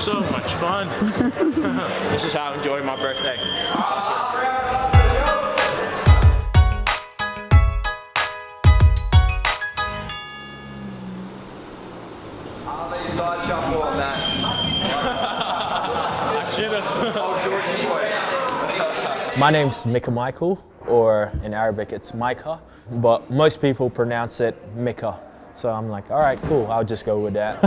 So much fun. This is how I enjoy my birthday. Side shuffle on that. I should have. My name's Micka, or in Arabic it's Micka, but most people pronounce it Micka. So I'm like, all right, cool, I'll just go with that.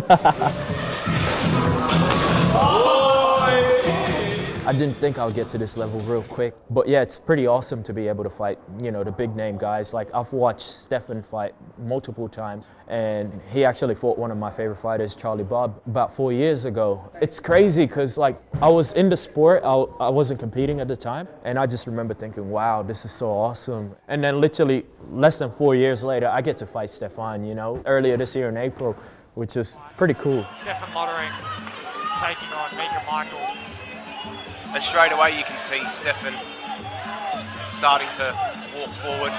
I didn't think I would get to this level real quick, but yeah, it's pretty awesome to be able to fight, you know, the big name guys. Like I've watched Stefan fight multiple times, and he actually fought one of my favorite fighters, Charlie Bob, about 4 years ago. It's crazy because like I was in the sport, I wasn't competing at the time, and I just remember thinking, wow, this is so awesome. And then literally less than 4 years later, I get to fight Stefan, you know, earlier this year in April, which is pretty cool. Stefan Lottering taking on Micka. And straight away you can see Stefan starting to walk forward.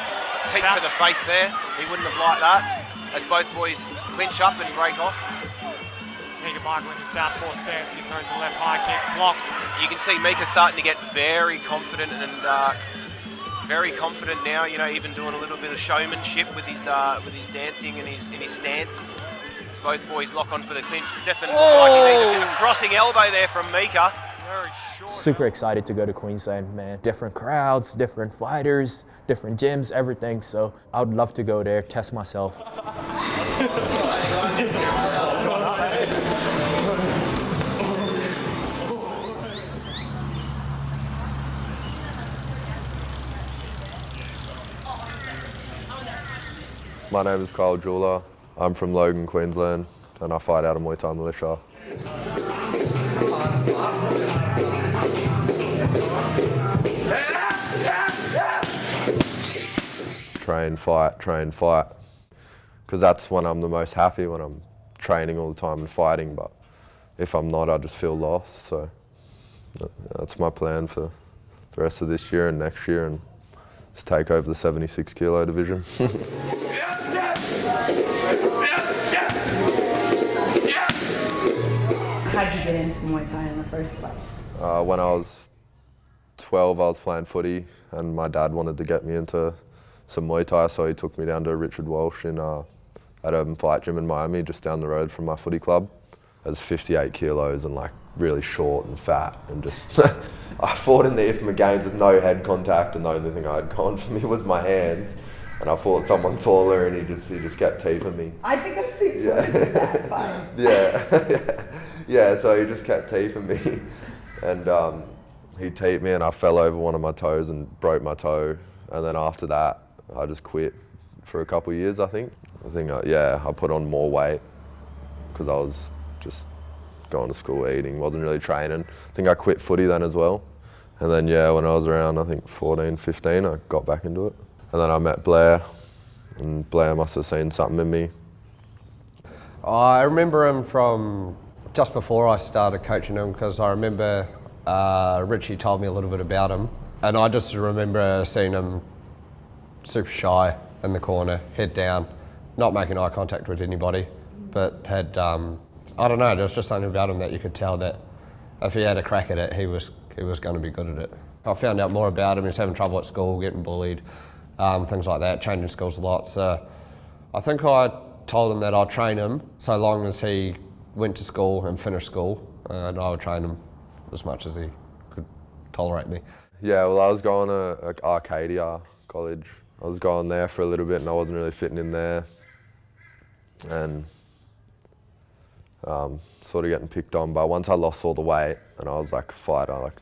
Teep to the face there, he wouldn't have liked that. As both boys clinch up and break off. Micka in the southpaw stance, he throws the left high kick, blocked. You can see Micka starting to get very confident and very confident now, you know, even doing a little bit of showmanship with his dancing and his stance. As both boys lock on for the clinch. Stefan looks like he needs a bit of crossing elbow there from Micka. Super excited to go to Queensland, man. Different crowds, different fighters, different gyms, everything. So I would love to go there, test myself. My name is Juler. I'm from Logan, Queensland, and I fight out of Muay Thai Militia. Train, fight. Because that's when I'm the most happy, when I'm training all the time and fighting. But if I'm not, I just feel lost. So that's my plan for the rest of this year and next year, and just take over the 76 kilo division. How'd you get into Muay Thai in the first place? When I was 12, I was playing footy, and my dad wanted to get me into some Muay Thai, so he took me down to Richard Walsh at Urban Fight Gym in Miami, just down the road from my footy club. I was 58 kilos and like really short and fat, and just I fought in the IFMA games with no head contact, and the only thing I had gone for me was my hands. And I fought someone taller, and he just kept teeping me. I think I've seen footage of that fight. Yeah. So he just kept teeping me, and he teeped me, and I fell over one of my toes and broke my toe. And then after that, I just quit for a couple of years. I think I put on more weight because I was just going to school, eating, wasn't really training. I think I quit footy then as well. And then when I was around, I think 14, 15, I got back into it. And then I met Blair, and Blair must have seen something in me. I remember him from just before I started coaching him, because I remember Richie told me a little bit about him, and I just remember seeing him super shy in the corner, head down, not making eye contact with anybody, but had, I don't know, there was just something about him that you could tell that if he had a crack at it, he was going to be good at it. I found out more about him. He was having trouble at school, getting bullied. Things like that, changing schools a lot. So I think I told him that I'd train him so long as he went to school and finished school, and I would train him as much as he could tolerate me. Yeah, well, I was going to Arcadia College. I was going there for a little bit, and I wasn't really fitting in there, and sort of getting picked on. But once I lost all the weight and I was like a fighter, like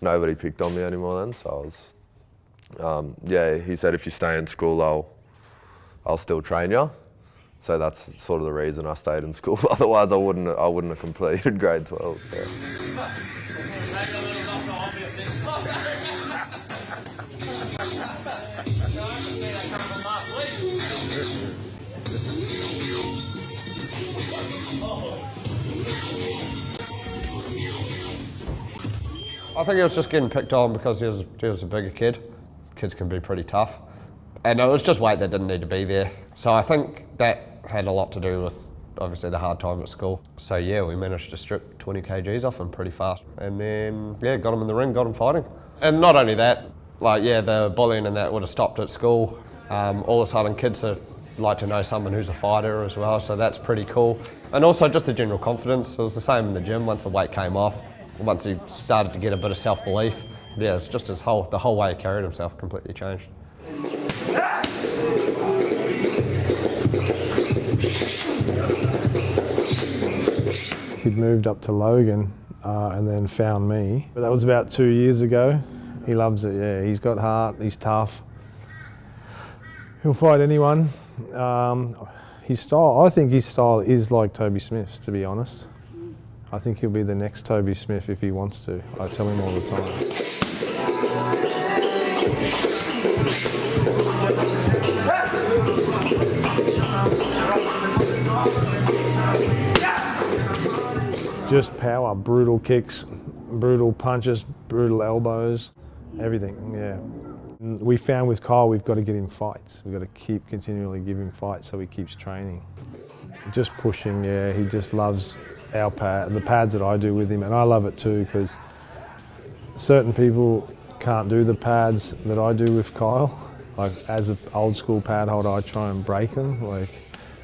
nobody picked on me anymore then. So I was. He said if you stay in school, I'll still train you. So that's sort of the reason I stayed in school. Otherwise, I wouldn't have completed grade 12. Yeah. I think he was just getting picked on because he was a bigger kid. Kids can be pretty tough. And it was just weight that didn't need to be there. So I think that had a lot to do with obviously the hard time at school. So yeah, we managed to strip 20 kgs off him pretty fast. And then, yeah, got him in the ring, got him fighting. And not only that, like, yeah, the bullying and that would have stopped at school. All of a sudden, kids like to know someone who's a fighter as well, so that's pretty cool. And also just the general confidence. It was the same in the gym. Once the weight came off, once he started to get a bit of self-belief, yeah, it's just the whole way he carried himself completely changed. He'd moved up to Logan and then found me. But that was about 2 years ago. He loves it, yeah. He's got heart, he's tough. He'll fight anyone. His style, I think his style is like Toby Smith's, to be honest. I think he'll be the next Toby Smith if he wants to. I tell him all the time. Just power, brutal kicks, brutal punches, brutal elbows, everything, yeah. We found with Kyle, we've got to get him fights. We've got to continually give him fights so he keeps training. Just pushing, yeah, he just loves our the pads that I do with him, and I love it too, because certain people can't do the pads that I do with Kyle. Like, as an old school pad holder, I try and break them, like,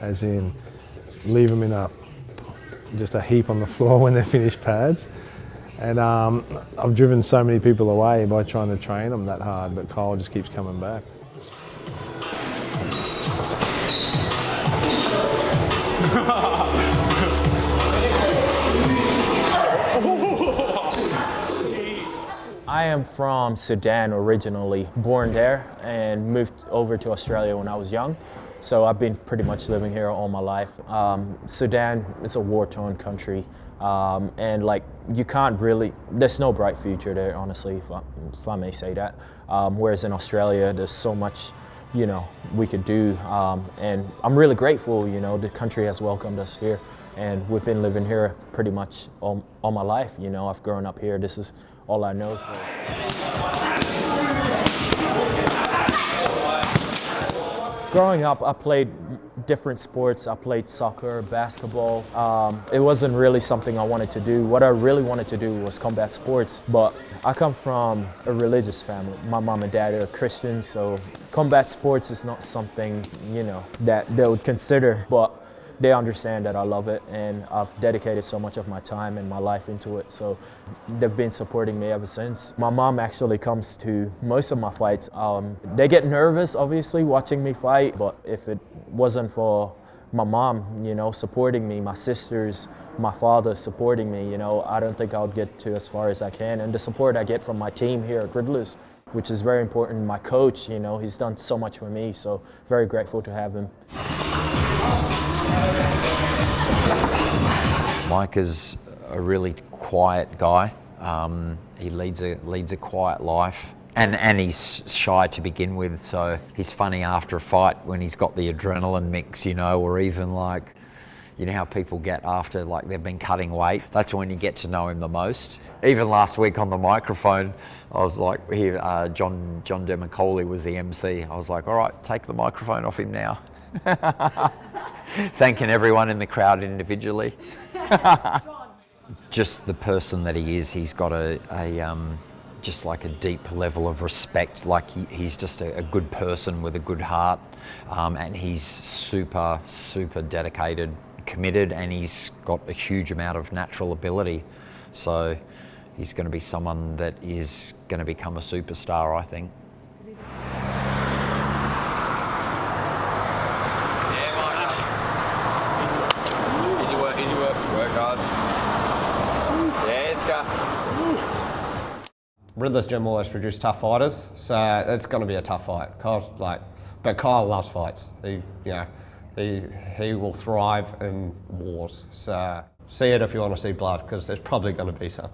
as in leave them in just a heap on the floor when they're finished pads. And I've driven so many people away by trying to train them that hard, but Kyle just keeps coming back. I am from Sudan originally, born there and moved over to Australia when I was young. So I've been pretty much living here all my life. Sudan is a war-torn country, and like, you can't really, there's no bright future there, honestly, if I may say that. Whereas in Australia, there's so much, you know, we could do, and I'm really grateful, you know, the country has welcomed us here, and we've been living here pretty much all my life, you know. I've grown up here, this is all I know. So. Growing up, I played different sports. I played soccer, basketball. It wasn't really something I wanted to do. What I really wanted to do was combat sports, but I come from a religious family. My mom and dad are Christians, so combat sports is not something, you know, that they would consider, but they understand that I love it, and I've dedicated so much of my time and my life into it, so they've been supporting me ever since. My mom actually comes to most of my fights. They get nervous, obviously, watching me fight, but if it wasn't for my mom, you know, supporting me, my sisters, my father supporting me, you know, I don't think I would get to as far as I can. And the support I get from my team here at Riddlers, which is very important. My coach, you know, he's done so much for me, so very grateful to have him. Micka's a really quiet guy. He leads a quiet life, and he's shy to begin with. So he's funny after a fight when he's got the adrenaline mix, you know, or even like, you know how people get after like they've been cutting weight. That's when you get to know him the most. Even last week on the microphone, I was like, here, John Demacaulay was the MC. I was like, all right, take the microphone off him now. Thanking everyone in the crowd individually. Just the person that he is, he's got just like a deep level of respect. Like he's just a good person with a good heart, and he's super dedicated, committed, and he's got a huge amount of natural ability. So he's going to be someone that is going to become a superstar, I think. Riddlers Gym always produce tough fighters, so it's going to be a tough fight. But Kyle loves fights. He will thrive in wars. So see it if you want to see blood, because there's probably going to be some.